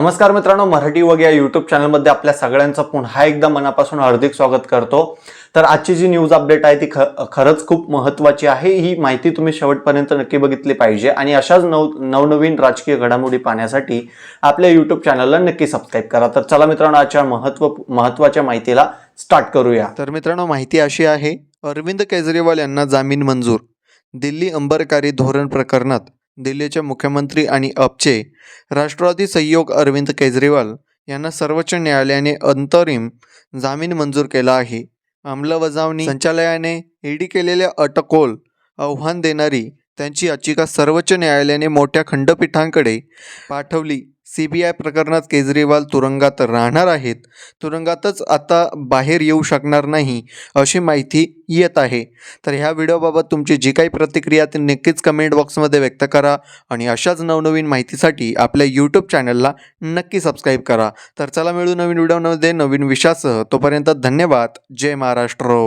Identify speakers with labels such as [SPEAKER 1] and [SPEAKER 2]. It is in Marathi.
[SPEAKER 1] नमस्कार मित्रांनो, मराठी वग या यूट्यूब चॅनलमध्ये आपल्या सगळ्यांचं पुन्हा एकदा मनापासून हार्दिक स्वागत करतो। तर आजची जी न्यूज अपडेट आहे ती खरंच खूप महत्त्वाची आहे। ही माहिती तुम्ही शेवटपर्यंत नक्की बघितली पाहिजे आणि अशाच नवनवीन राजकीय घडामोडी पाहण्यासाठी आपल्या यूट्यूब चॅनलला नक्की सबस्क्राइब करा। तर चला मित्रांनो, आजच्या महत्त्वाच्या माहितीला स्टार्ट करूया। तर मित्रांनो, माहिती अशी आहे, अरविंद केजरीवाल यांना जामीन मंजूर। दिल्ली अंबरकारी धोरण प्रकरणात दिल्लीचे मुख्यमंत्री आणि अपचे राष्ट्रवादी सहयोग अरविंद केजरीवाल यांना सर्वोच्च न्यायालयाने अंतरिम जामीन मंजूर केला आहे। अंमलबजावणी संचालनालयाने ईडी केलेल्या अटकोल आव्हान देणारी त्यांची याचिका सर्वोच्च न्यायालयाने मोठ्या खंडपीठांकडे पाठवली। सीबीआय प्रकरणात केजरीवाल तुरुंगात राहणार आहेत, तुरुंगातच आता बाहेर येऊ शकणार नाही अशी माहिती येत आहे। तर ह्या व्हिडिओबाबत तुमची जी काही प्रतिक्रिया ती नक्कीच कमेंट बॉक्समध्ये व्यक्त करा आणि अशाच नवनवीन माहितीसाठी आपल्या यूट्यूब चॅनलला नक्की सबस्क्राईब करा। तर चला मिळू नवीन व्हिडिओमध्ये नवीन विषयासह। तोपर्यंत धन्यवाद। जय महाराष्ट्र।